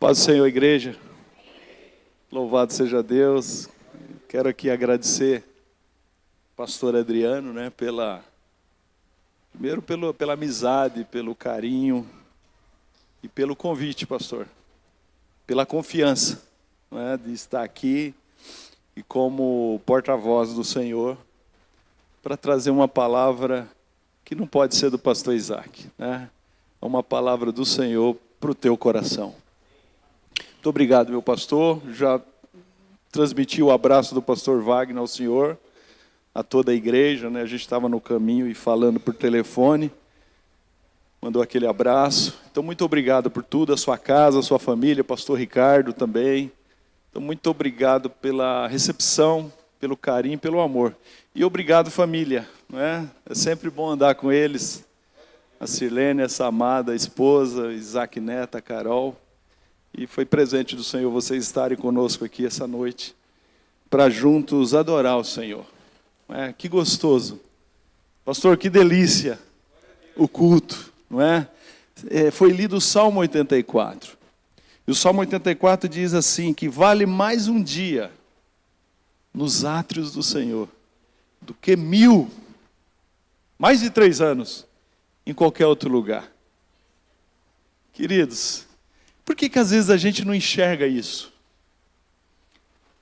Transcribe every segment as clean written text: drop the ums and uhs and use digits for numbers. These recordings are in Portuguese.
Paz do Senhor, igreja. Louvado seja Deus. Quero aqui agradecer ao pastor Adriano, primeiro pela amizade, pelo carinho e pelo convite, pastor. Pela confiança, de estar aqui e como porta-voz do Senhor para trazer uma palavra que não pode ser do pastor Isaac, É uma palavra do Senhor para o teu coração. Muito obrigado, meu pastor. Já transmiti o abraço do pastor Wagner ao senhor, a toda a igreja, A gente estava no caminho e falando por telefone. Mandou aquele abraço. Então, muito obrigado por tudo, a sua casa, a sua família, pastor Ricardo também. Então, muito obrigado pela recepção, pelo carinho, pelo amor. E obrigado, família. É sempre bom andar com eles. A Sirlene, essa amada esposa, Isaac Neta, Carol. E foi presente do Senhor vocês estarem conosco aqui essa noite, para juntos adorar o Senhor. Que gostoso. Pastor, que delícia o culto, Foi lido o Salmo 84. E o Salmo 84 diz assim, que vale mais um dia nos átrios do Senhor, do que 1000, mais de 3 anos, em qualquer outro lugar. Queridos, por que às vezes a gente não enxerga isso?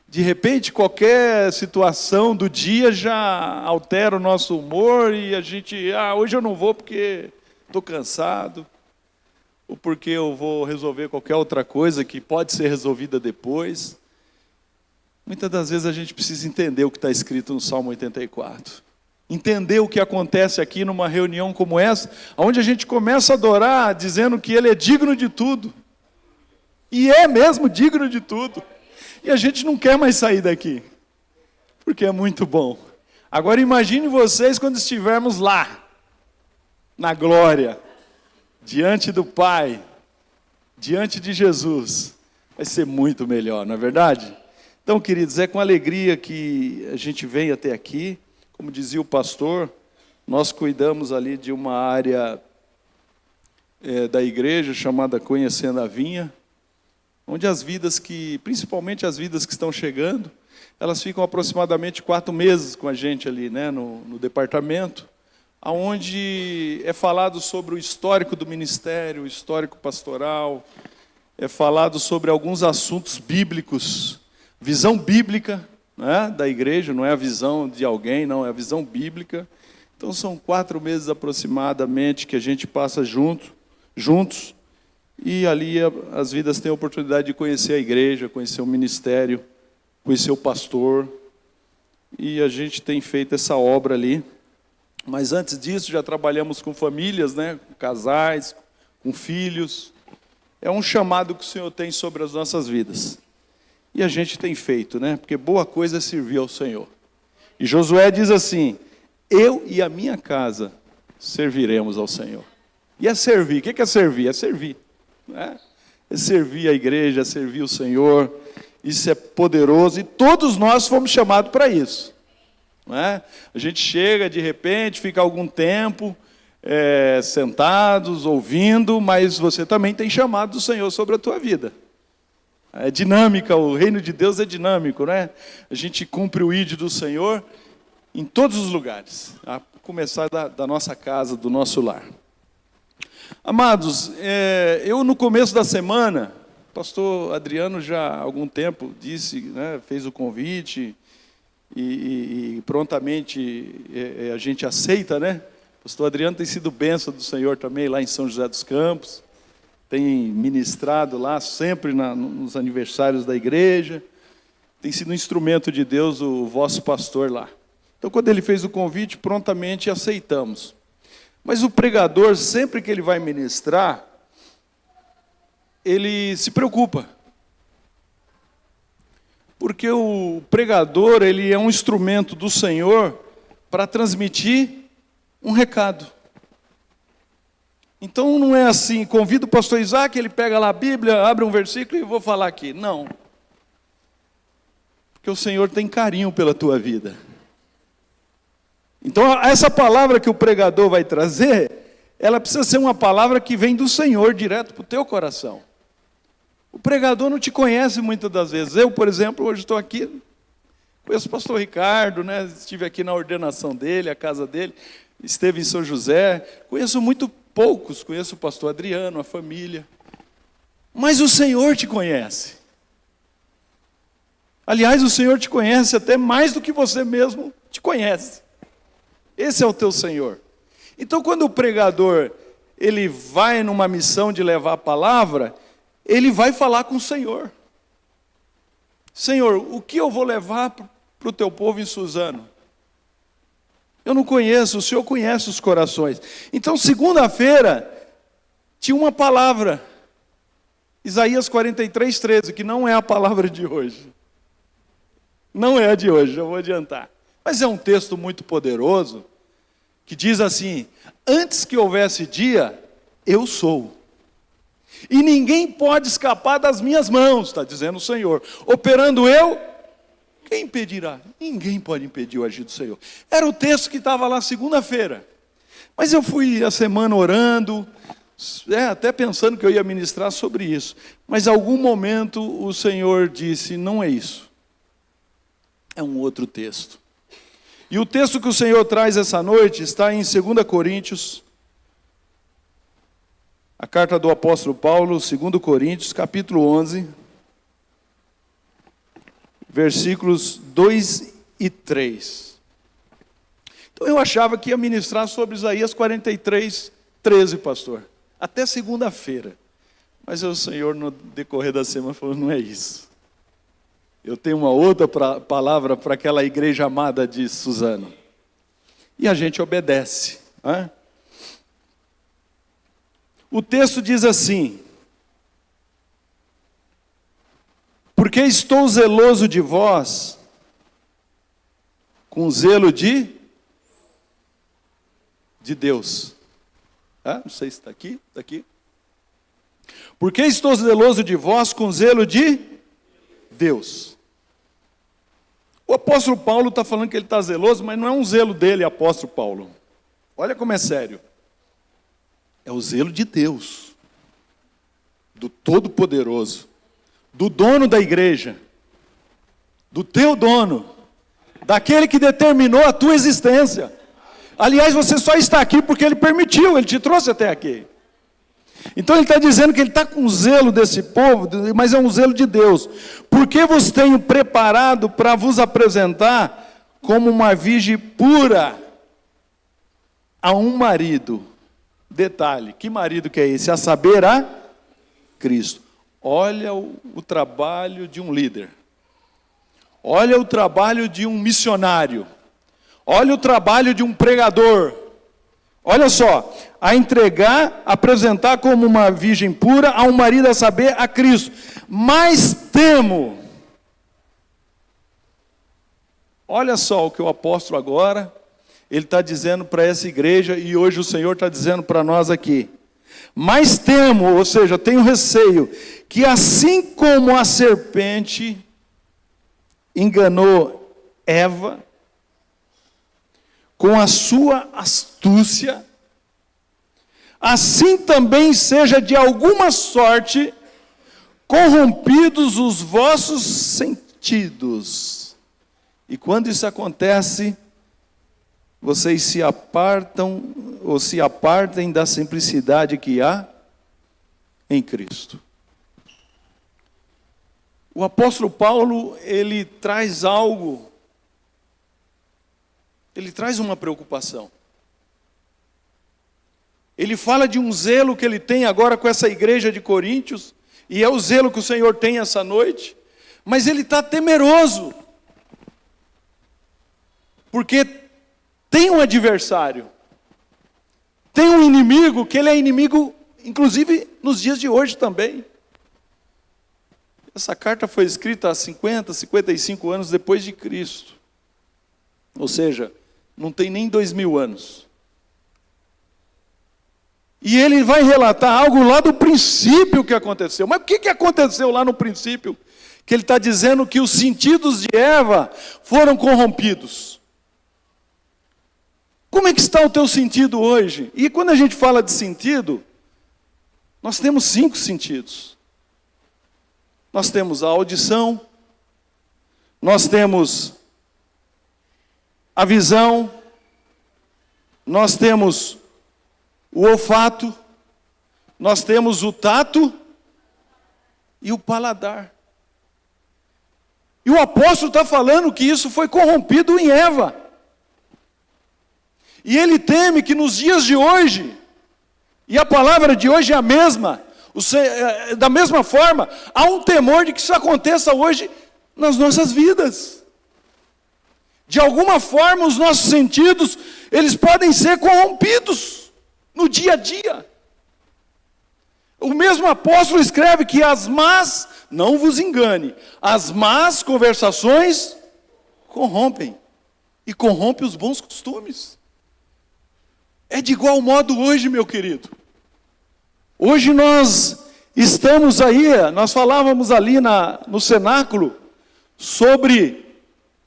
De repente, qualquer situação do dia já altera o nosso humor e a gente, hoje eu não vou porque estou cansado, ou porque eu vou resolver qualquer outra coisa que pode ser resolvida depois. Muitas das vezes a gente precisa entender o que está escrito no Salmo 84. Entender o que acontece aqui numa reunião como essa, onde a gente começa a adorar dizendo que Ele é digno de tudo. E é mesmo digno de tudo. E a gente não quer mais sair daqui, porque é muito bom. Agora imagine vocês quando estivermos lá, na glória, diante do Pai, diante de Jesus. Vai ser muito melhor, não é verdade? Então, queridos, é com alegria que a gente vem até aqui. Como dizia o pastor, nós cuidamos ali de uma área da igreja chamada Conhecendo a Vinha, onde as vidas principalmente as vidas que estão chegando, elas ficam aproximadamente 4 meses com a gente ali, no departamento, onde é falado sobre o histórico do ministério, o histórico pastoral, é falado sobre alguns assuntos bíblicos, visão bíblica, da igreja, não é a visão de alguém, não, é a visão bíblica. Então são 4 meses aproximadamente que a gente passa juntos, e ali as vidas têm a oportunidade de conhecer a igreja, conhecer o ministério, conhecer o pastor, e a gente tem feito essa obra ali. Mas antes disso já trabalhamos com famílias, com casais, com filhos. É um chamado que o Senhor tem sobre as nossas vidas. E a gente tem feito, porque boa coisa é servir ao Senhor. E Josué diz assim, eu e a minha casa serviremos ao Senhor. E é servir, o que é servir? É servir. É servir a igreja, é servir o Senhor. Isso é poderoso e todos nós fomos chamados para isso. A gente chega de repente, fica algum tempo sentados, ouvindo, mas você também tem chamado do Senhor sobre a tua vida. É dinâmica, o reino de Deus é dinâmico, A gente cumpre o ID do Senhor em todos os lugares, a começar da nossa casa, do nosso lar. Amados, eu no começo da semana, o pastor Adriano já há algum tempo disse, fez o convite e prontamente a gente aceita, O pastor Adriano tem sido bênção do Senhor também lá em São José dos Campos, tem ministrado lá sempre nos aniversários da igreja, tem sido um instrumento de Deus, o vosso pastor lá. Então, quando ele fez o convite, prontamente aceitamos. Mas o pregador, sempre que ele vai ministrar, ele se preocupa. Porque o pregador, ele é um instrumento do Senhor para transmitir um recado. Então não é assim, convido o pastor Isaac, ele pega lá a Bíblia, abre um versículo e vou falar aqui. Não. Porque o Senhor tem carinho pela tua vida. Então essa palavra que o pregador vai trazer, ela precisa ser uma palavra que vem do Senhor, direto para o teu coração. O pregador não te conhece muitas das vezes. Eu, por exemplo, hoje estou aqui, conheço o pastor Ricardo, né? Estive aqui na ordenação dele, a casa dele, esteve em São José. Conheço muito poucos, conheço o pastor Adriano, a família. Mas o Senhor te conhece. Aliás, o Senhor te conhece até mais do que você mesmo te conhece. Esse é o teu Senhor. Então, quando o pregador ele vai numa missão de levar a palavra, ele vai falar com o Senhor. Senhor, o que eu vou levar para o teu povo em Suzano? Eu não conheço, o Senhor conhece os corações. Então, segunda-feira, tinha uma palavra. Isaías 43, 13, que não é a palavra de hoje. Não é a de hoje, eu vou adiantar. Mas é um texto muito poderoso, que diz assim: antes que houvesse dia, eu sou. E ninguém pode escapar das minhas mãos, está dizendo o Senhor. Operando eu, quem impedirá? Ninguém pode impedir o agir do Senhor. Era o texto que estava lá segunda-feira. Mas eu fui a semana orando, até pensando que eu ia ministrar sobre isso. Mas em algum momento o Senhor disse: não é isso. É um outro texto. E o texto que o Senhor traz essa noite está em 2 Coríntios, a carta do apóstolo Paulo, 2 Coríntios, capítulo 11, versículos 2 e 3. Então eu achava que ia ministrar sobre Isaías 43, 13, pastor, até segunda-feira. Mas o Senhor, no decorrer da semana, falou: não é isso. Eu tenho uma outra palavra para aquela igreja amada de Suzano. E a gente obedece. Né? O texto diz assim: porque estou zeloso de vós, com zelo de Deus. Não sei se está aqui, está aqui. Porque estou zeloso de vós, com zelo de Deus. O apóstolo Paulo está falando que ele está zeloso, mas não é um zelo dele, apóstolo Paulo. Olha como é sério. É o zelo de Deus, do Todo-Poderoso, do dono da igreja, do teu dono, daquele que determinou a tua existência. Aliás, você só está aqui porque ele permitiu, ele te trouxe até aqui. Então ele está dizendo que ele está com zelo desse povo, mas é um zelo de Deus. Porque vos tenho preparado para vos apresentar como uma virgem pura a um marido. Detalhe, que marido que é esse? A saber, a Cristo. Olha o trabalho de um líder. Olha o trabalho de um missionário. Olha o trabalho de um pregador. Olha só, a entregar, apresentar como uma virgem pura a um marido, a saber, a Cristo. Mas temo. Olha só o que o apóstolo agora, ele está dizendo para essa igreja, e hoje o Senhor está dizendo para nós aqui. Mas temo, ou seja, tenho receio, que assim como a serpente enganou Eva, com a sua astúcia, assim também seja de alguma sorte corrompidos os vossos sentidos. E quando isso acontece, vocês se apartam, ou se apartem da simplicidade que há em Cristo. O apóstolo Paulo, ele traz algo, ele traz uma preocupação. Ele fala de um zelo que ele tem agora com essa igreja de Coríntios, e é o zelo que o Senhor tem essa noite, mas ele está temeroso, porque tem um adversário, tem um inimigo, que ele é inimigo, inclusive nos dias de hoje também. Essa carta foi escrita há 50, 55 anos depois de Cristo, ou seja, não tem nem 2000 anos. E ele vai relatar algo lá do princípio que aconteceu. Mas o que aconteceu lá no princípio? Que ele está dizendo que os sentidos de Eva foram corrompidos. Como é que está o teu sentido hoje? E quando a gente fala de sentido, nós temos 5 sentidos. Nós temos a audição, nós temos a visão, nós temos o olfato, nós temos o tato e o paladar. E o apóstolo está falando que isso foi corrompido em Eva. E ele teme que nos dias de hoje, e a palavra de hoje é a mesma, da mesma forma, há um temor de que isso aconteça hoje nas nossas vidas. De alguma forma, os nossos sentidos, eles podem ser corrompidos no dia a dia. O mesmo apóstolo escreve que as más, não vos engane, as más conversações corrompem, e corrompe os bons costumes. É de igual modo hoje, meu querido. Hoje nós estamos aí, nós falávamos ali no cenáculo, sobre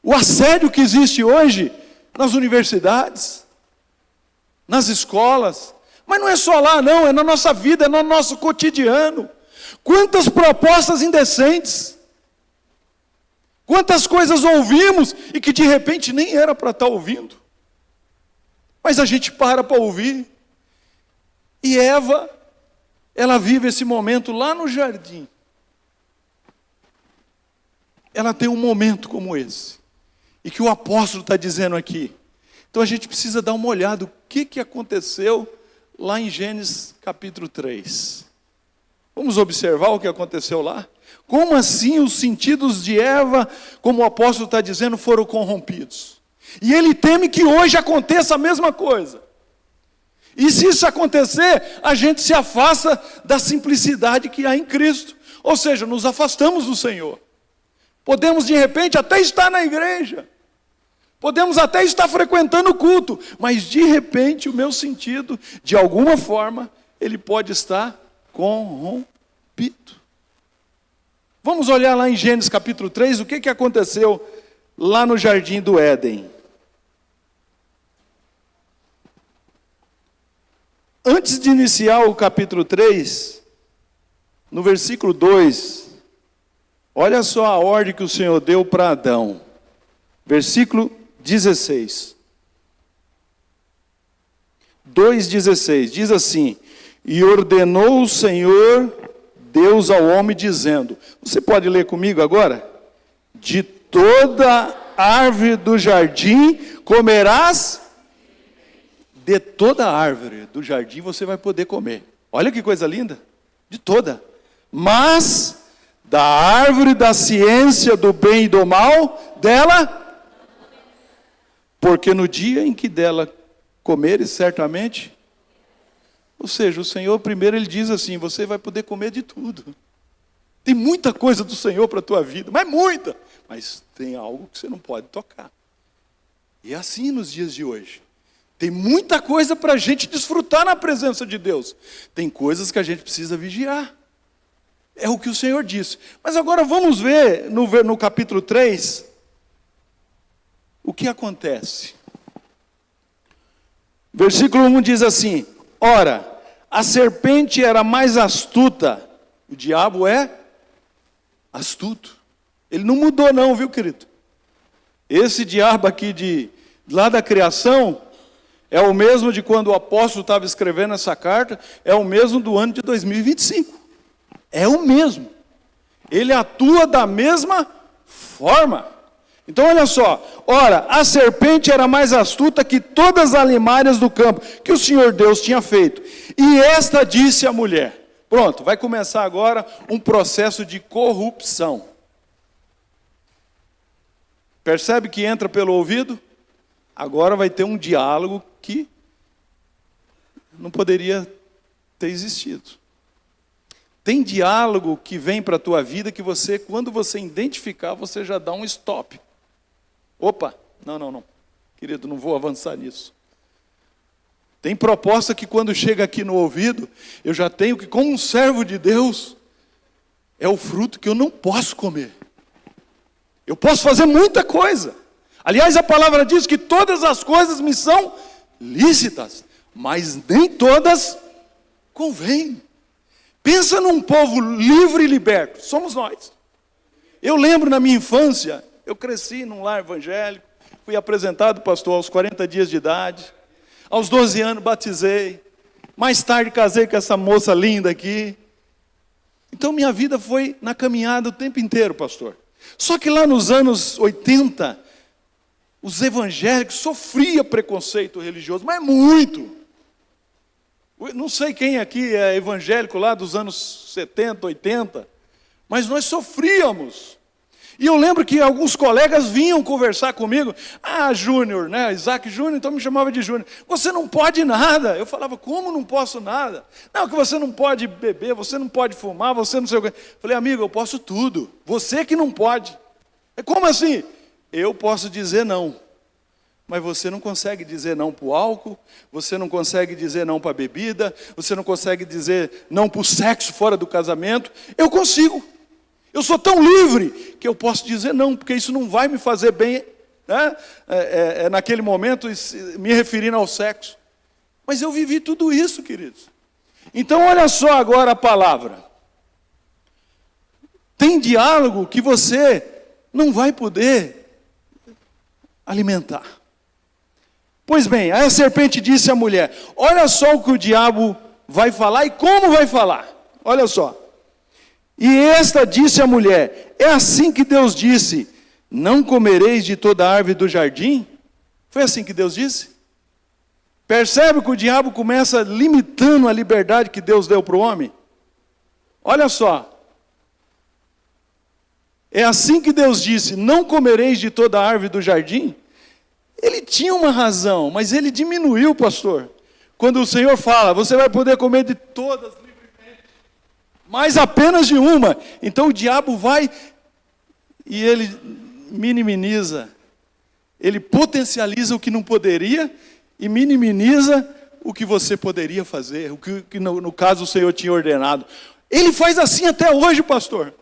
o assédio que existe hoje nas universidades, nas escolas, mas não é só lá não, é na nossa vida, é no nosso cotidiano. Quantas propostas indecentes, quantas coisas ouvimos e que de repente nem era para estar ouvindo, mas a gente para ouvir. E Eva, ela vive esse momento lá no jardim. Ela tem um momento como esse, e que o apóstolo está dizendo aqui. Então a gente precisa dar uma olhada, o que aconteceu lá em Gênesis capítulo 3. Vamos observar o que aconteceu lá? Como assim os sentidos de Eva, como o apóstolo está dizendo, foram corrompidos? E ele teme que hoje aconteça a mesma coisa. E se isso acontecer, a gente se afasta da simplicidade que há em Cristo. Ou seja, nos afastamos do Senhor. Podemos de repente até estar na igreja. Podemos até estar frequentando o culto. Mas de repente o meu sentido, de alguma forma, ele pode estar corrompido. Vamos olhar lá em Gênesis capítulo 3, o que aconteceu lá no jardim do Éden. Antes de iniciar o capítulo 3, no versículo 2, olha só a ordem que o Senhor deu para Adão. Versículo 16. 2,16, diz assim: e ordenou o Senhor Deus ao homem, dizendo, você pode ler comigo agora? De toda árvore do jardim comerás. De toda árvore do jardim você vai poder comer. Olha que coisa linda. De toda. Mas da árvore da ciência do bem e do mal, dela, porque no dia em que dela comeres, certamente. Ou seja, o Senhor primeiro ele diz assim, você vai poder comer de tudo. Tem muita coisa do Senhor para a tua vida, mas muita. Mas tem algo que você não pode tocar. E é assim nos dias de hoje. Tem muita coisa para a gente desfrutar na presença de Deus. Tem coisas que a gente precisa vigiar. É o que o Senhor disse. Mas agora vamos ver no capítulo 3, o que acontece. Versículo 1 diz assim, ora, a serpente era mais astuta. O diabo é astuto. Ele não mudou não, viu, querido? Esse diabo aqui lá da criação, é o mesmo de quando o apóstolo estava escrevendo essa carta, é o mesmo do ano de 2025. É o mesmo. Ele atua da mesma forma. Então olha só, ora, a serpente era mais astuta que todas as alimárias do campo, que o Senhor Deus tinha feito. E esta disse à mulher, pronto, vai começar agora um processo de corrupção. Percebe que entra pelo ouvido? Agora vai ter um diálogo que não poderia ter existido. Tem diálogo que vem para a tua vida que você, quando você identificar, você já dá um stop. Opa, não. Querido, não vou avançar nisso. Tem proposta que quando chega aqui no ouvido, eu já tenho que, como um servo de Deus, é o fruto que eu não posso comer. Eu posso fazer muita coisa. Aliás, a palavra diz que todas as coisas me são lícitas, mas nem todas convêm. Pensa num povo livre e liberto, somos nós. Eu lembro na minha infância, eu cresci num lar evangélico, fui apresentado, pastor, aos 40 dias de idade. Aos 12 anos batizei. Mais tarde casei com essa moça linda aqui. Então minha vida foi na caminhada o tempo inteiro, pastor. Só que lá nos anos 80, os evangélicos sofriam preconceito religioso, mas muito. Não sei quem aqui é evangélico lá dos anos 70, 80, mas nós sofríamos. E eu lembro que alguns colegas vinham conversar comigo. Ah, Júnior, né? Isaac Júnior, então me chamava de Júnior. Você não pode nada. Eu falava, como não posso nada? Não, que você não pode beber, você não pode fumar, você não sei o quê. Falei, amigo, eu posso tudo. Você que não pode. Como assim? Eu posso dizer não. Mas você não consegue dizer não para o álcool, você não consegue dizer não para a bebida, você não consegue dizer não para o sexo fora do casamento. Eu consigo. Eu sou tão livre que eu posso dizer não, porque isso não vai me fazer bem, né? Naquele momento, me referindo ao sexo. Mas eu vivi tudo isso, queridos. Então, olha só agora a palavra. Tem diálogo que você não vai poder alimentar. Pois bem, aí a serpente disse à mulher, olha só o que o diabo vai falar e como vai falar. Olha só. E esta disse à mulher, é assim que Deus disse, não comereis de toda árvore do jardim? Foi assim que Deus disse? Percebe que o diabo começa limitando a liberdade que Deus deu para o homem? Olha só. É assim que Deus disse, não comereis de toda árvore do jardim? Ele tinha uma razão, mas ele diminuiu, pastor. Quando o Senhor fala, você vai poder comer de todas livremente, mas apenas de uma. Então o diabo vai e ele minimiza, ele potencializa o que não poderia e minimiza o que você poderia fazer, o que no caso o Senhor tinha ordenado. Ele faz assim até hoje, pastor.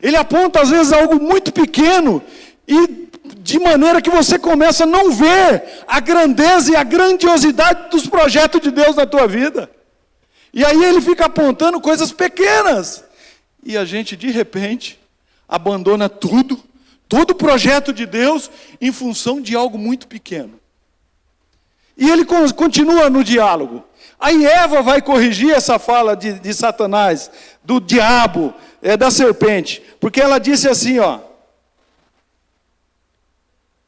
Ele aponta às vezes algo muito pequeno e de maneira que você começa a não ver a grandeza e a grandiosidade dos projetos de Deus na tua vida. E aí ele fica apontando coisas pequenas. E a gente, de repente, abandona tudo, todo o projeto de Deus, em função de algo muito pequeno. E ele continua no diálogo. Aí Eva vai corrigir essa fala de Satanás, do diabo, da serpente. Porque ela disse assim, ó.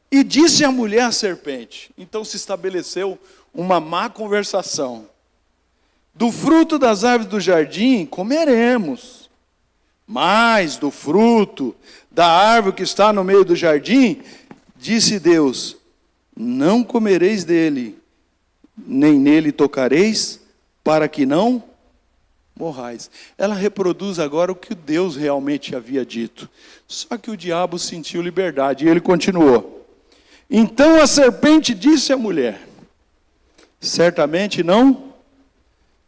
E disse a mulher à serpente. Então se estabeleceu uma má conversação. Do fruto das árvores do jardim comeremos, mas do fruto da árvore que está no meio do jardim, disse Deus, não comereis dele, nem nele tocareis, para que não morrais. Ela reproduz agora o que Deus realmente havia dito. Só que o diabo sentiu liberdade, e ele continuou. Então a serpente disse à mulher, certamente não.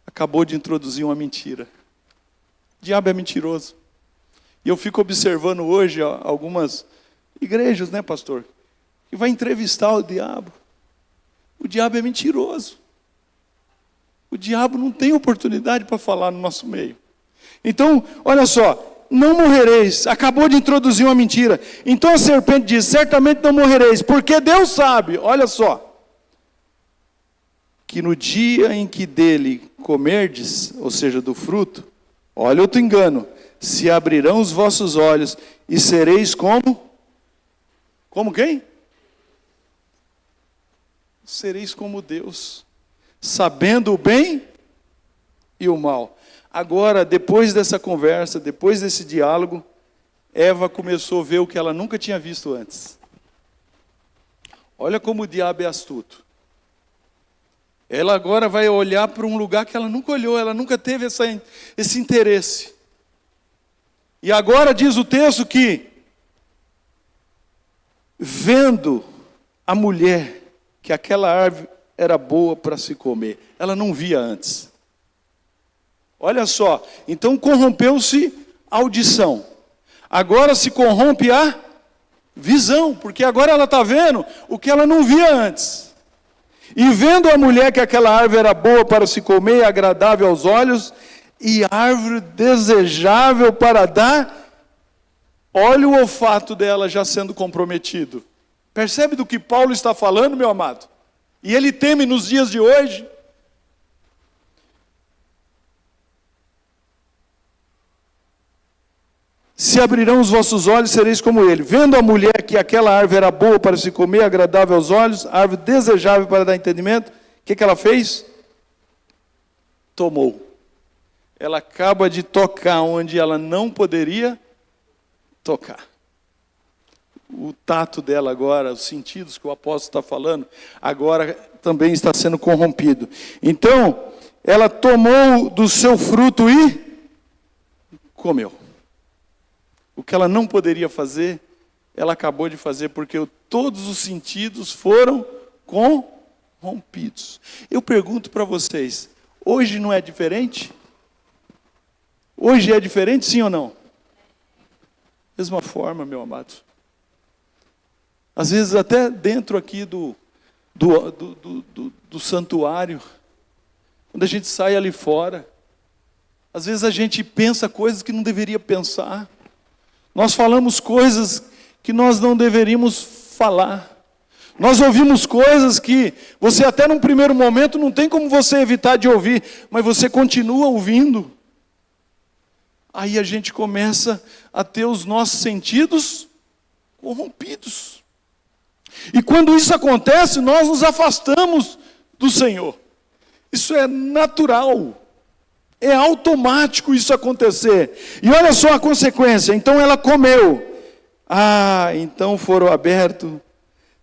Acabou de introduzir uma mentira. O diabo é mentiroso. E eu fico observando hoje algumas igrejas, né, pastor? Que vai entrevistar o diabo. O diabo é mentiroso. O diabo não tem oportunidade para falar no nosso meio. Então, olha só, não morrereis. Acabou de introduzir uma mentira. Então a serpente diz, certamente não morrereis, porque Deus sabe, olha só, que no dia em que dele comerdes, ou seja, do fruto, olha outro engano, se abrirão os vossos olhos e sereis como? Como quem? Sereis como Deus, sabendo o bem e o mal. Agora, depois dessa conversa, depois desse diálogo, Eva começou a ver o que ela nunca tinha visto antes. Olha como o diabo é astuto. Ela agora vai olhar para um lugar que ela nunca olhou, ela nunca teve esse interesse. E agora diz o texto que, vendo a mulher que aquela árvore era boa para se comer, ela não via antes. Olha só, então corrompeu-se a audição. Agora se corrompe a visão, porque agora ela está vendo o que ela não via antes. E vendo a mulher que aquela árvore era boa para se comer, agradável aos olhos, e árvore desejável para dar Olha o olfato dela já sendo comprometido. Percebe do que Paulo está falando, meu amado? E ele teme nos dias de hoje. Se abrirão os vossos olhos, sereis como ele. Vendo a mulher que aquela árvore era boa para se comer, agradável aos olhos, árvore desejável para dar entendimento, o que ela fez? Tomou. Ela acaba de tocar onde ela não poderia tocar. O tato dela agora, os sentidos que o apóstolo está falando, agora também está sendo corrompido. Então, ela tomou do seu fruto e comeu. O que ela não poderia fazer, ela acabou de fazer, porque todos os sentidos foram corrompidos. Eu pergunto para vocês, hoje não é diferente? Hoje é diferente, sim ou não? Mesma forma, meu amado. Às vezes até dentro aqui do santuário, quando a gente sai ali fora, às vezes a gente pensa coisas que não deveria pensar. Nós falamos coisas que nós não deveríamos falar. Nós ouvimos coisas que você até num primeiro momento não tem como você evitar de ouvir, mas você continua ouvindo. Aí a gente começa a ter os nossos sentidos corrompidos. E quando isso acontece, nós nos afastamos do Senhor. Isso é natural. É automático isso acontecer. E olha só a consequência. Então ela comeu. Então foram abertos.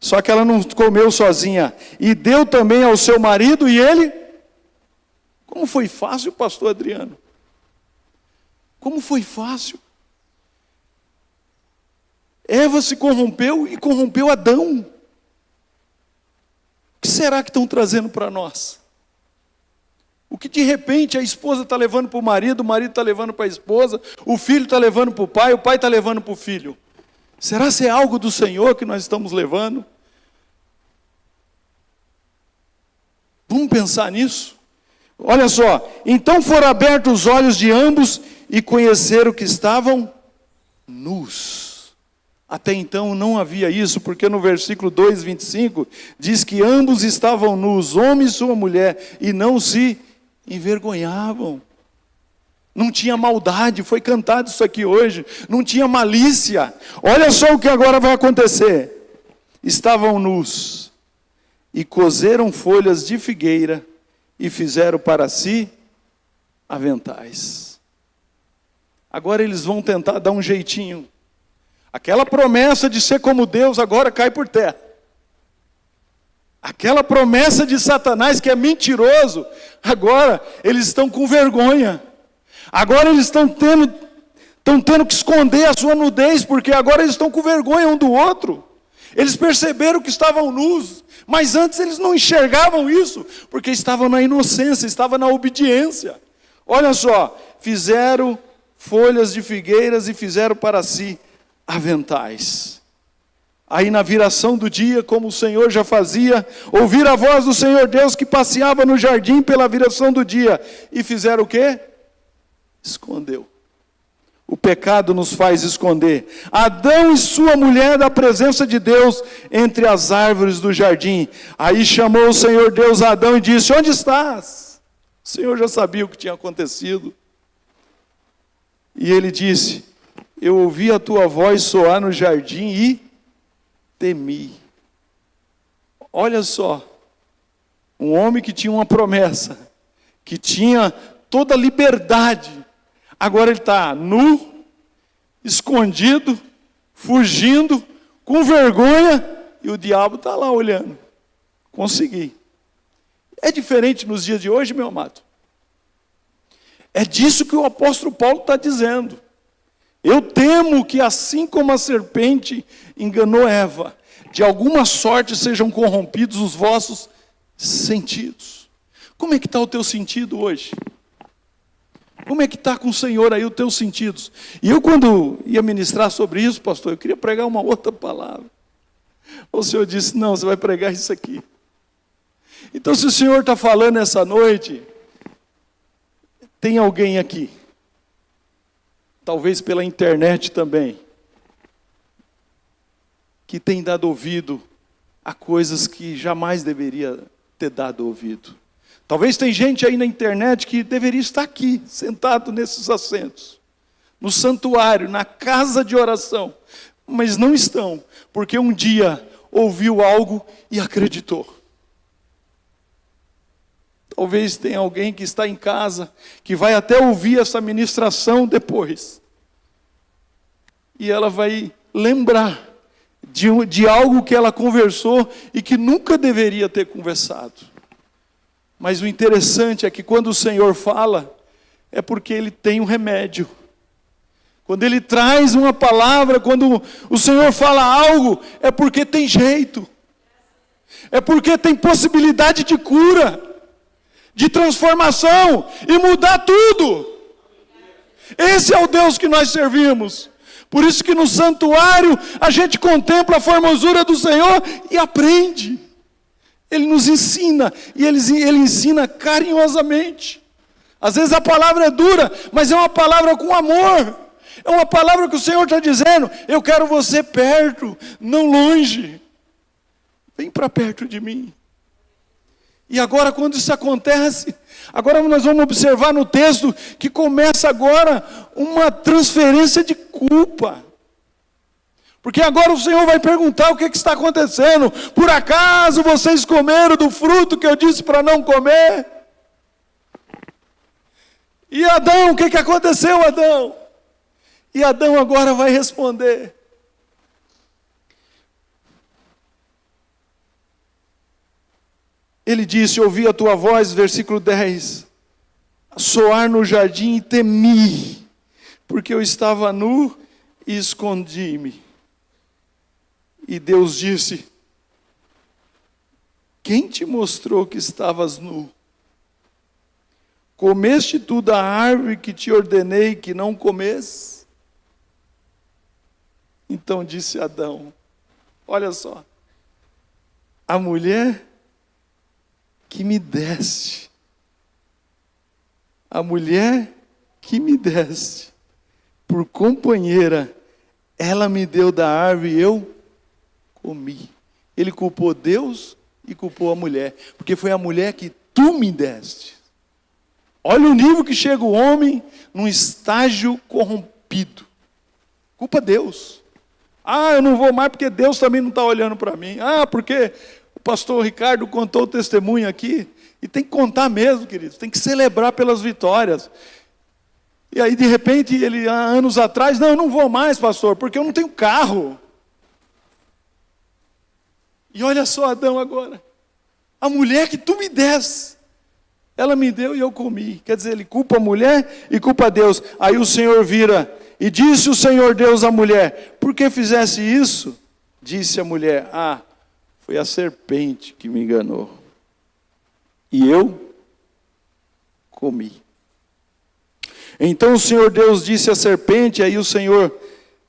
Só que ela não comeu sozinha. E deu também ao seu marido e ele... Como foi fácil, pastor Adriano? Como foi fácil? Eva se corrompeu e corrompeu Adão. O que será que estão trazendo para nós? O que de repente a esposa está levando para o marido está levando para a esposa, o filho está levando para o pai está levando para o filho. Será que é algo do Senhor que nós estamos levando? Vamos pensar nisso? Olha só, então foram abertos os olhos de ambos e conheceram que estavam nus. Até então não havia isso, porque no versículo 2, 25, diz que ambos estavam nus, homem e sua mulher, e não se envergonhavam. Não tinha maldade, foi cantado isso aqui hoje, não tinha malícia. Olha só o que agora vai acontecer. Estavam nus, e coseram folhas de figueira, e fizeram para si aventais. Agora eles vão tentar dar um jeitinho. Aquela promessa de ser como Deus agora cai por terra. Aquela promessa de Satanás que é mentiroso, agora eles estão com vergonha. Agora eles estão tendo que esconder a sua nudez, porque agora eles estão com vergonha um do outro. Eles perceberam que estavam nus, mas antes eles não enxergavam isso, porque estavam na inocência, estavam na obediência. Olha só, fizeram folhas de figueiras e fizeram para si aventais. Aí na viração do dia, como o Senhor já fazia, ouviram a voz do Senhor Deus que passeava no jardim pela viração do dia. E fizeram o quê? Escondeu. O pecado nos faz esconder. Adão e sua mulher da presença de Deus entre as árvores do jardim. Aí chamou o Senhor Deus a Adão e disse: onde estás? O Senhor já sabia o que tinha acontecido. E ele disse: eu ouvi a tua voz soar no jardim e temi. Olha só, um homem que tinha uma promessa, que tinha toda a liberdade, agora ele está nu, escondido, fugindo, com vergonha, e o diabo está lá olhando. Consegui. É diferente nos dias de hoje, meu amado. É disso que o apóstolo Paulo está dizendo. Eu temo que assim como a serpente enganou Eva, de alguma sorte sejam corrompidos os vossos sentidos. Como é que está o teu sentido hoje? Como é que está com o Senhor aí os teus sentidos? E eu quando ia ministrar sobre isso, pastor, eu queria pregar uma outra palavra. O Senhor disse: não, você vai pregar isso aqui. Então se o Senhor está falando essa noite, tem alguém aqui, talvez pela internet também, que tem dado ouvido a coisas que jamais deveria ter dado ouvido. Talvez tem gente aí na internet que deveria estar aqui, sentado nesses assentos, no santuário, na casa de oração, mas não estão, porque um dia ouviu algo e acreditou. Talvez tenha alguém que está em casa, que vai até ouvir essa ministração depois, e ela vai lembrar de algo que ela conversou e que nunca deveria ter conversado. Mas o interessante é que quando o Senhor fala, é porque Ele tem um remédio. Quando Ele traz uma palavra, quando o Senhor fala algo, é porque tem jeito. É porque tem possibilidade de cura, de transformação e mudar tudo. Esse é o Deus que nós servimos. Por isso que no santuário a gente contempla a formosura do Senhor e aprende. Ele nos ensina, e Ele ensina carinhosamente. Às vezes a palavra é dura, mas é uma palavra com amor. É uma palavra que o Senhor está dizendo: eu quero você perto, não longe. Vem para perto de mim. E agora, quando isso acontece, agora nós vamos observar no texto que começa agora uma transferência de culpa. Porque agora o Senhor vai perguntar o que está acontecendo. Por acaso vocês comeram do fruto que eu disse para não comer? E Adão, o que aconteceu, Adão? E Adão agora vai responder. Ele disse: ouvi a tua voz, versículo 10, soar no jardim e temi, porque eu estava nu e escondi-me. E Deus disse: quem te mostrou que estavas nu? Comeste tu da árvore que te ordenei que não comesse? Então disse Adão: olha só, a mulher que me deste, a mulher que me deste por companheira, ela me deu da árvore e eu comi. Ele culpou Deus e culpou a mulher, porque foi a mulher que tu me deste. Olha o nível que chega o homem num estágio corrompido. Culpa Deus. Ah, eu não vou mais porque Deus também não está olhando para mim. Ah, porque o pastor Ricardo contou o testemunho aqui. E tem que contar mesmo, queridos. Tem que celebrar pelas vitórias. E aí, de repente, ele, há anos atrás, não, eu não vou mais, pastor, porque eu não tenho carro. E olha só Adão agora. A mulher que tu me deste, ela me deu e eu comi. Quer dizer, ele culpa a mulher e culpa Deus. Aí o Senhor vira e disse o Senhor Deus à mulher: por que fizesse isso? Disse a mulher: ah, foi a serpente que me enganou. E eu comi. Então o Senhor Deus disse à serpente, aí o Senhor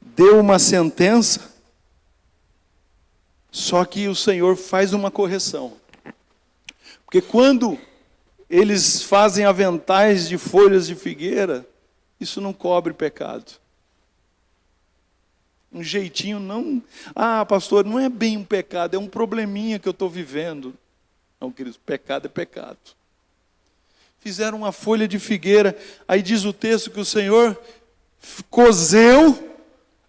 deu uma sentença. Só que o Senhor faz uma correção. Porque quando eles fazem aventais de folhas de figueira, isso não cobre pecado. Um jeitinho não... ah, pastor, não é bem um pecado, é um probleminha que eu estou vivendo. Não, queridos, pecado é pecado. Fizeram uma folha de figueira, aí diz o texto que o Senhor coseu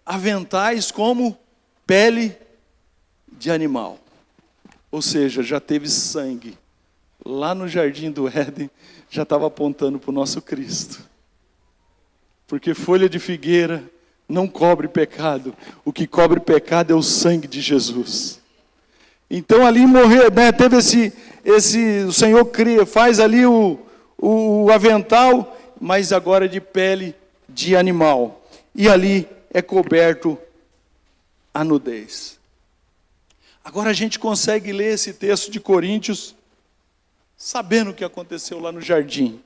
aventais como pele de animal. Ou seja, já teve sangue. Lá no jardim do Éden, já estava apontando para o nosso Cristo. Porque folha de figueira não cobre pecado. O que cobre pecado é o sangue de Jesus. Então ali morreu, né, teve o Senhor cria, faz ali o avental, mas agora de pele de animal. E ali é coberto a nudez. Agora a gente consegue ler esse texto de Coríntios, sabendo o que aconteceu lá no jardim.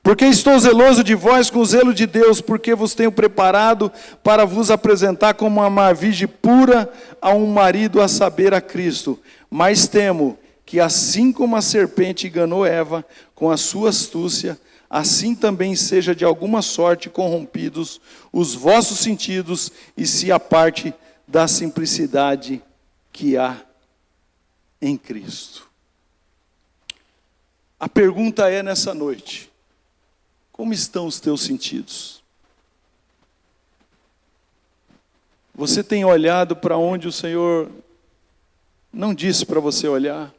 Porque estou zeloso de vós com o zelo de Deus, porque vos tenho preparado para vos apresentar como uma virgem pura a um marido, a saber, a Cristo. Mas temo que assim como a serpente enganou Eva com a sua astúcia, assim também seja de alguma sorte corrompidos os vossos sentidos e se aparte da simplicidade que há em Cristo. A pergunta é nessa noite: como estão os teus sentidos? Você tem olhado para onde o Senhor não disse para você olhar?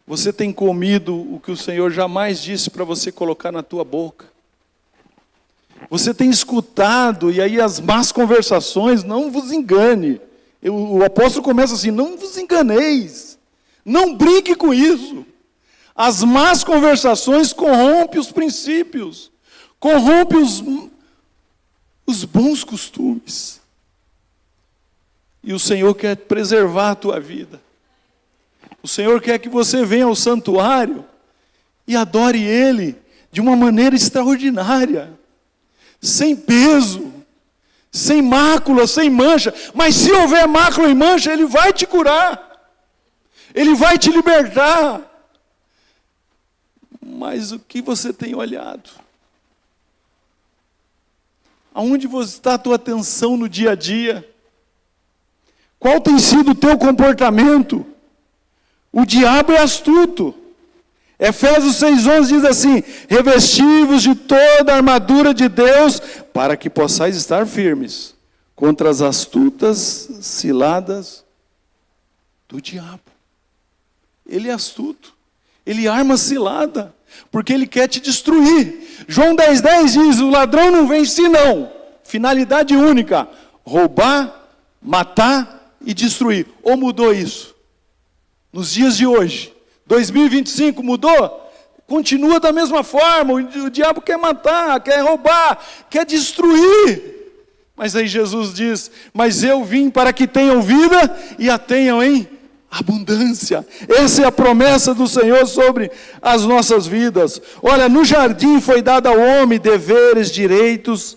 Você tem comido o que o Senhor jamais disse para você colocar na tua boca? Você tem escutado, e aí as más conversações, não vos engane. O apóstolo começa assim: não vos enganeis, não brinque com isso. As más conversações corrompem os princípios, corrompem os bons costumes. E o Senhor quer preservar a tua vida. O Senhor quer que você venha ao santuário e adore Ele de uma maneira extraordinária, sem peso, sem mácula, sem mancha. Mas se houver mácula e mancha, Ele vai te curar, Ele vai te libertar. Mas o que você tem olhado? Aonde está a tua atenção no dia a dia? Qual tem sido o teu comportamento? O diabo é astuto. Efésios 6,11 diz assim: revesti-vos de toda a armadura de Deus, para que possais estar firmes contra as astutas ciladas do diabo. Ele é astuto, ele arma cilada, porque ele quer te destruir. João 10,10 diz: o ladrão não vem senão, finalidade única, roubar, matar e destruir. Ou mudou isso? Nos dias de hoje, 2025, mudou? Continua da mesma forma. O diabo quer matar, quer roubar, quer destruir. Mas aí Jesus diz: mas eu vim para que tenham vida e a tenham em abundância. Essa é a promessa do Senhor sobre as nossas vidas. Olha, no jardim foi dado ao homem deveres, direitos,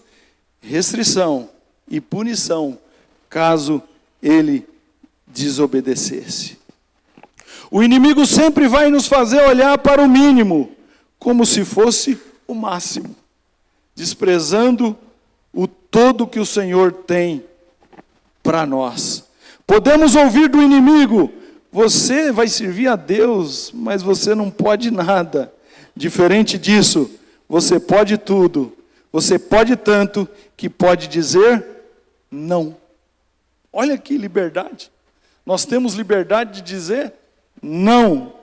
restrição e punição, caso ele desobedecesse. O inimigo sempre vai nos fazer olhar para o mínimo, como se fosse o máximo, desprezando o todo que o Senhor tem para nós. Podemos ouvir do inimigo: você vai servir a Deus, mas você não pode nada. Diferente disso, você pode tudo, você pode tanto, que pode dizer não. Olha que liberdade. Nós temos liberdade de dizer não.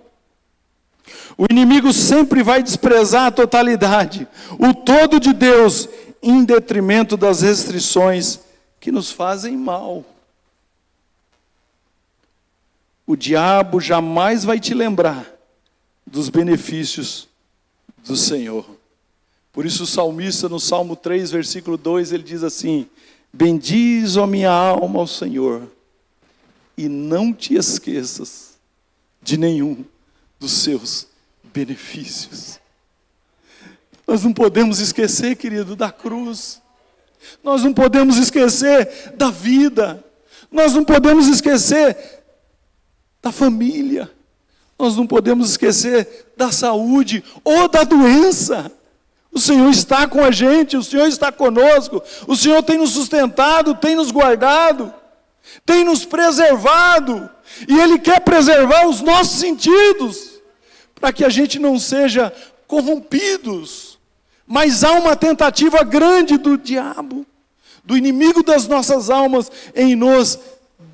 O inimigo sempre vai desprezar a totalidade, o todo de Deus, em detrimento das restrições que nos fazem mal. O diabo jamais vai te lembrar dos benefícios do Senhor. Por isso o salmista, no Salmo 3, versículo 2, ele diz assim: bendiz, ó minha alma, ao Senhor, e não te esqueças de nenhum dos seus benefícios. Nós não podemos esquecer, querido, da cruz. Nós não podemos esquecer da vida. Nós não podemos esquecer da família. Nós não podemos esquecer da saúde ou da doença. O Senhor está com a gente, o Senhor está conosco. O Senhor tem nos sustentado, tem nos guardado, tem nos preservado. E Ele quer preservar os nossos sentidos, para que a gente não seja corrompidos. Mas há uma tentativa grande do diabo, do inimigo das nossas almas, em nos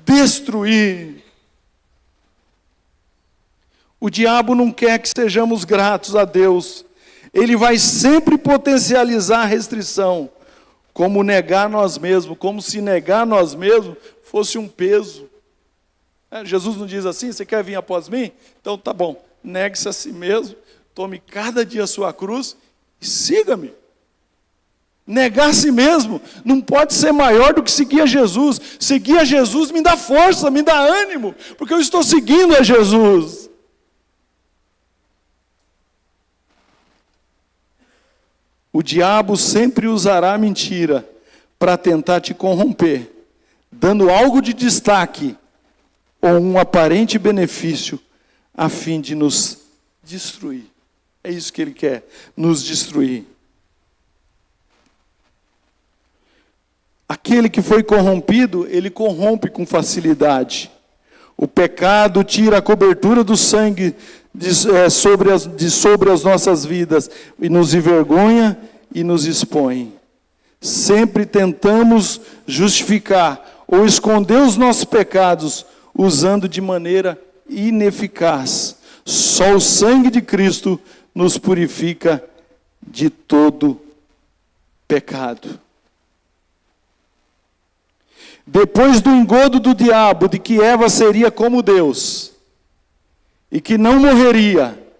destruir. O diabo não quer que sejamos gratos a Deus. Ele vai sempre potencializar a restrição, como negar nós mesmos, como se negar nós mesmos fosse um peso. Jesus não diz assim: você quer vir após mim? Então tá bom, negue-se a si mesmo, tome cada dia a sua cruz e siga-me. Negar a si mesmo não pode ser maior do que seguir a Jesus. Seguir a Jesus me dá força, me dá ânimo, porque eu estou seguindo a Jesus. O diabo sempre usará a mentira para tentar te corromper, dando algo de destaque ou um aparente benefício, a fim de nos destruir. É isso que ele quer, nos destruir. Aquele que foi corrompido, ele corrompe com facilidade. O pecado tira a cobertura do sangue sobre as nossas vidas e nos envergonha e nos expõe. Sempre tentamos justificar ou esconder os nossos pecados usando de maneira ineficaz. Só o sangue de Cristo nos purifica de todo pecado. Depois do engodo do diabo, de que Eva seria como Deus, e que não morreria,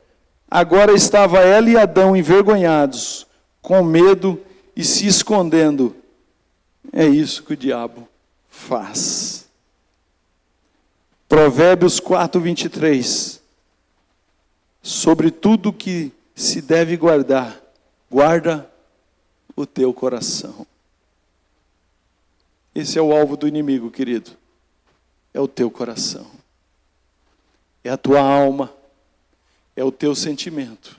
agora estava ela e Adão envergonhados, com medo e se escondendo. É isso que o diabo faz. Provérbios 4:23. Sobre tudo que se deve guardar, guarda o teu coração. Esse é o alvo do inimigo, querido. É o teu coração. É a tua alma. É o teu sentimento.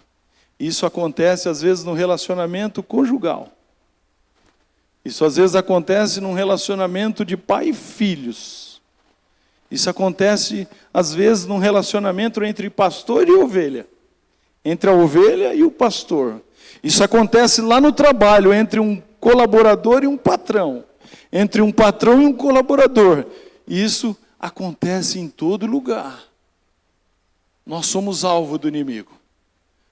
Isso acontece às vezes no relacionamento conjugal. Isso às vezes acontece num relacionamento de pai e filhos. Isso acontece às vezes num relacionamento entre pastor e ovelha. Entre a ovelha e o pastor. Isso acontece lá no trabalho, entre um colaborador e um patrão. Entre um patrão e um colaborador. Isso acontece em todo lugar. Nós somos alvo do inimigo.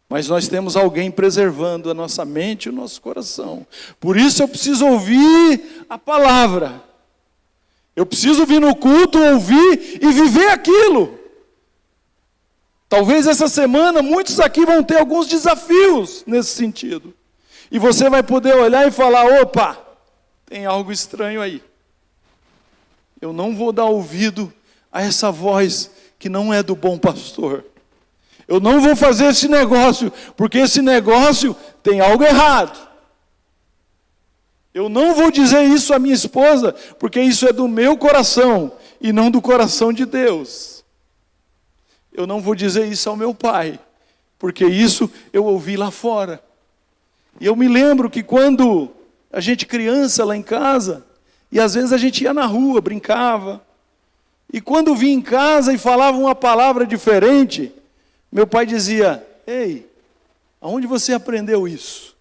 Mas nós temos alguém preservando a nossa mente e o nosso coração. Por isso eu preciso ouvir a palavra. Eu preciso vir no culto, ouvir e viver aquilo. Talvez essa semana muitos aqui vão ter alguns desafios nesse sentido. E você vai poder olhar e falar, opa, tem algo estranho aí. Eu não vou dar ouvido a essa voz que não é do bom pastor. Eu não vou fazer esse negócio, porque esse negócio tem algo errado. Eu não vou dizer isso à minha esposa, porque isso é do meu coração, e não do coração de Deus. Eu não vou dizer isso ao meu pai, porque isso eu ouvi lá fora. E eu me lembro que quando a gente criança lá em casa, e às vezes a gente ia na rua, brincava, e quando vinha em casa e falava uma palavra diferente, meu pai dizia, ei, aonde você aprendeu isso?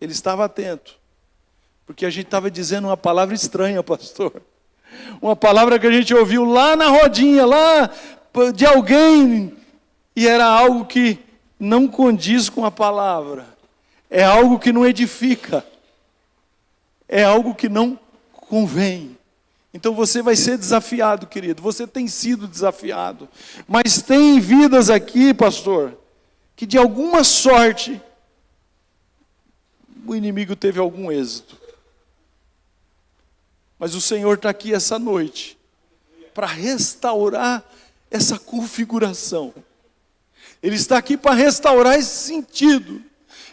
Ele estava atento, porque a gente estava dizendo uma palavra estranha, pastor. Uma palavra que a gente ouviu lá na rodinha, lá de alguém, e era algo que não condiz com a palavra. É algo que não edifica. É algo que não convém. Então você vai ser desafiado, querido. Você tem sido desafiado. Mas tem vidas aqui, pastor, que de alguma sorte o inimigo teve algum êxito. Mas o Senhor está aqui essa noite para restaurar essa configuração. Ele está aqui para restaurar esse sentido.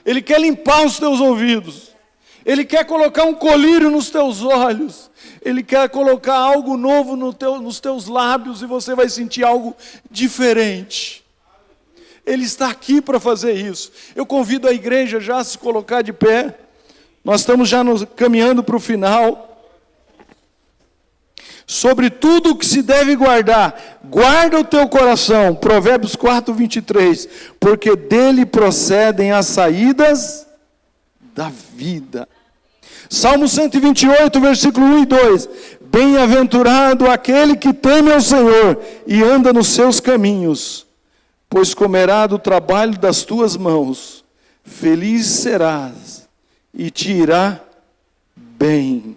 Ele quer limpar os teus ouvidos. Ele quer colocar um colírio nos teus olhos. Ele quer colocar algo novo nos teus lábios e você vai sentir algo diferente. Ele está aqui para fazer isso. Eu convido a igreja já a se colocar de pé. Nós estamos já caminhando para o final. Sobre tudo o que se deve guardar, guarda o teu coração. Provérbios 4:23. Porque dele procedem as saídas da vida. Salmo 128, versículo 1 e 2. Bem-aventurado aquele que teme ao Senhor e anda nos seus caminhos, pois comerá do trabalho das tuas mãos. Feliz serás e te irá bem.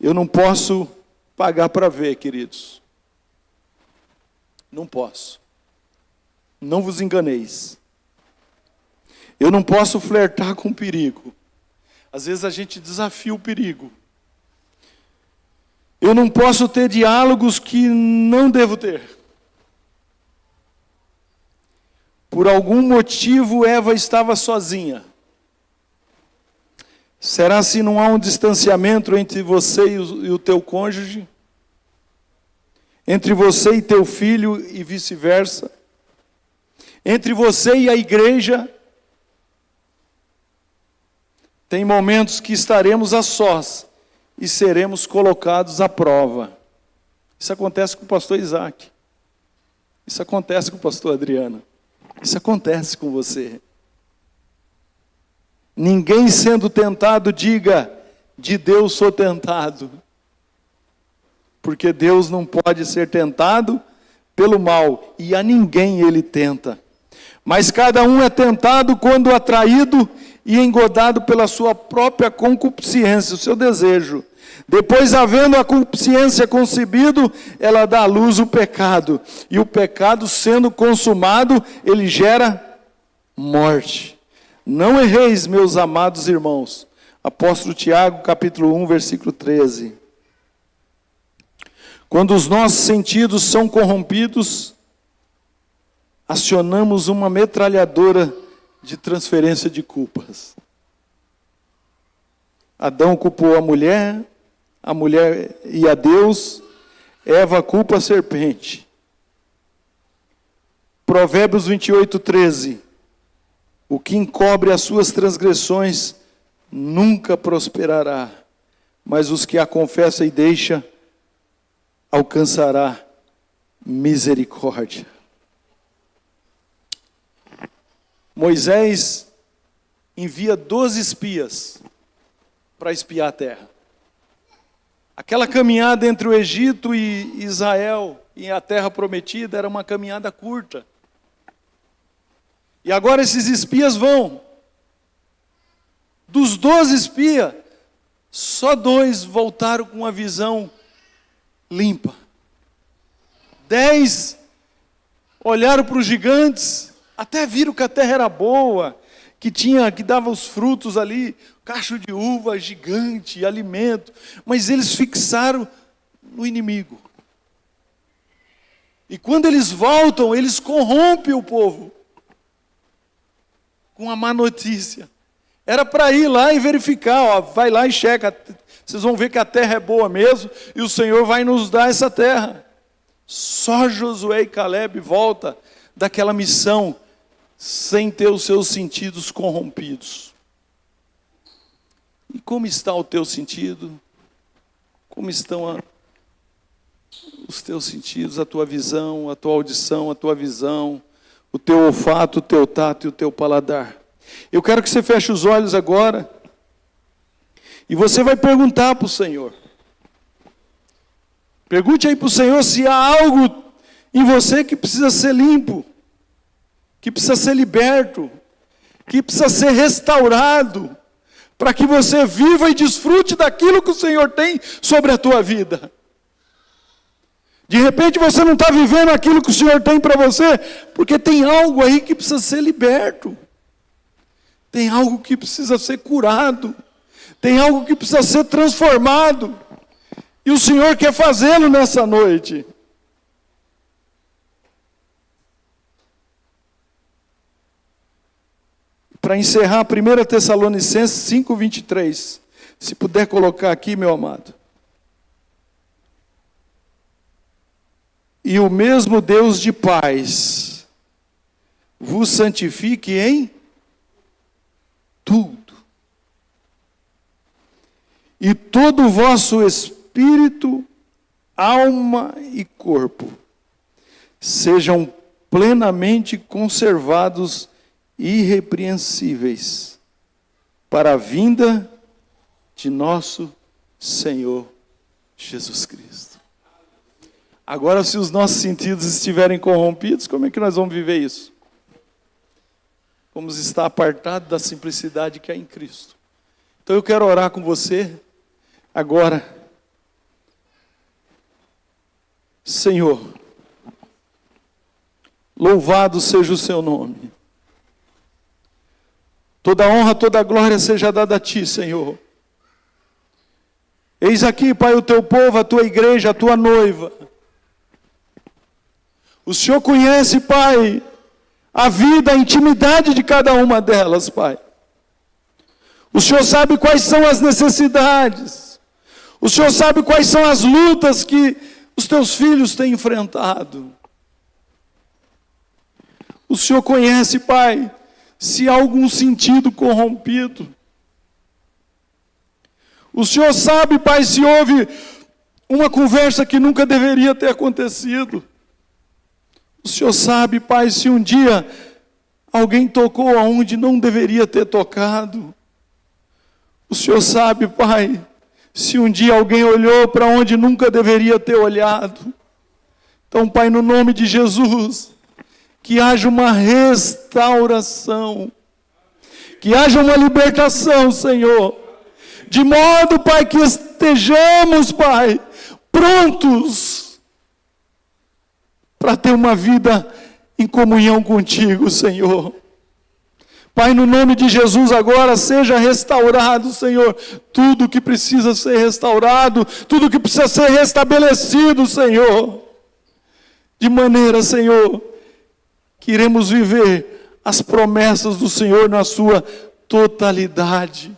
Eu não posso pagar para ver, queridos. Não posso. Não vos enganeis. Eu não posso flertar com o perigo. Às vezes a gente desafia o perigo. Eu não posso ter diálogos que não devo ter. Por algum motivo Eva estava sozinha. Será se não há um distanciamento entre você e o teu cônjuge? Entre você e teu filho e vice-versa? Entre você e a igreja? Tem momentos que estaremos a sós e seremos colocados à prova. Isso acontece com o pastor Isaac. Isso acontece com o pastor Adriano. Isso acontece com você. Ninguém sendo tentado diga, de Deus sou tentado. Porque Deus não pode ser tentado pelo mal, e a ninguém ele tenta. Mas cada um é tentado quando atraído e engodado pela sua própria concupiscência, o seu desejo. Depois, havendo a concupiscência concebido, ela dá à luz o pecado. E o pecado sendo consumado, ele gera morte. Não erreis, meus amados irmãos. Apóstolo Tiago, capítulo 1, versículo 13. Quando os nossos sentidos são corrompidos, acionamos uma metralhadora de transferência de culpas. Adão culpou a mulher e a Deus, Eva culpa a serpente. Provérbios 28, 13. O que encobre as suas transgressões nunca prosperará, mas os que a confessa e deixa alcançará misericórdia. Moisés envia 12 espias para espiar a terra. Aquela caminhada entre o Egito e Israel e a terra prometida era uma caminhada curta. E agora esses espias vão. Dos 12 espias, só 2 voltaram com uma visão limpa. 10 olharam para os gigantes, até viram que a terra era boa, que dava os frutos ali, cacho de uva gigante, alimento, mas eles fixaram no inimigo. E quando eles voltam, eles corrompem o povo com a má notícia. Era para ir lá e verificar, ó, vai lá e checa, vocês vão ver que a terra é boa mesmo, e o Senhor vai nos dar essa terra. Só Josué e Calebe voltam daquela missão sem ter os seus sentidos corrompidos. E como está o teu sentido? Como estão os teus sentidos, a tua visão, a tua audição, a tua visão, o teu olfato, o teu tato e o teu paladar? Eu quero que você feche os olhos agora e você vai perguntar para o Senhor. Pergunte aí para o Senhor se há algo em você que precisa ser limpo, que precisa ser liberto, que precisa ser restaurado, para que você viva e desfrute daquilo que o Senhor tem sobre a tua vida. De repente você não está vivendo aquilo que o Senhor tem para você, porque tem algo aí que precisa ser liberto. Tem algo que precisa ser curado. Tem algo que precisa ser transformado. E o Senhor quer fazê-lo nessa noite. Para encerrar, 1 Tessalonicenses 5:23. Se puder colocar aqui, meu amado. E o mesmo Deus de paz vos santifique em tudo. E todo o vosso espírito, alma e corpo sejam plenamente conservados irrepreensíveis para a vinda de nosso Senhor Jesus Cristo. Agora, se os nossos sentidos estiverem corrompidos, como é que nós vamos viver isso? Vamos estar apartados da simplicidade que há em Cristo. Então eu quero orar com você agora. Senhor, louvado seja o seu nome. Toda honra, toda glória seja dada a ti, Senhor. Eis aqui, Pai, o teu povo, a tua igreja, a tua noiva. O Senhor conhece, Pai, a vida, a intimidade de cada uma delas, Pai. O Senhor sabe quais são as necessidades. O Senhor sabe quais são as lutas que os teus filhos têm enfrentado. O Senhor conhece, Pai, se há algum sentido corrompido. O Senhor sabe, Pai, se houve uma conversa que nunca deveria ter acontecido. O Senhor sabe, Pai, se um dia alguém tocou aonde não deveria ter tocado. O Senhor sabe, Pai, se um dia alguém olhou para onde nunca deveria ter olhado. Então, Pai, no nome de Jesus, que haja uma restauração, que haja uma libertação, Senhor, de modo, Pai, que estejamos, Pai, prontos para ter uma vida em comunhão contigo, Senhor. Pai, no nome de Jesus agora seja restaurado, Senhor, tudo que precisa ser restaurado, tudo que precisa ser restabelecido, Senhor, de maneira, Senhor, que iremos viver as promessas do Senhor na sua totalidade.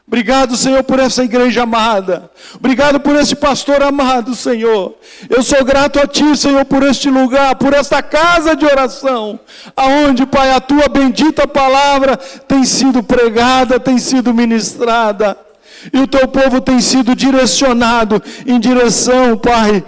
Obrigado, Senhor, por essa igreja amada. Obrigado por esse pastor amado, Senhor. Eu sou grato a Ti, Senhor, por este lugar, por esta casa de oração, aonde, Pai, a Tua bendita palavra tem sido pregada, tem sido ministrada, e o Teu povo tem sido direcionado em direção, Pai,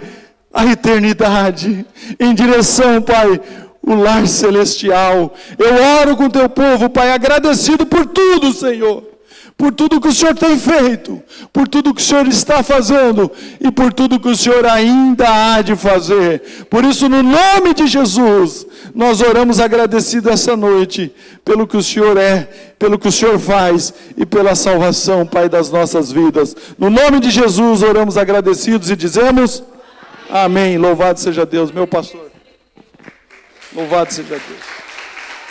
à eternidade, em direção, Pai, o lar celestial. Eu oro com o Teu povo, Pai, agradecido por tudo, Senhor, por tudo que o Senhor tem feito, por tudo que o Senhor está fazendo e por tudo que o Senhor ainda há de fazer. Por isso, no nome de Jesus, nós oramos agradecidos essa noite pelo que o Senhor é, pelo que o Senhor faz e pela salvação, Pai, das nossas vidas. No nome de Jesus, oramos agradecidos e dizemos amém. Louvado seja Deus, meu pastor. Louvado seja Deus.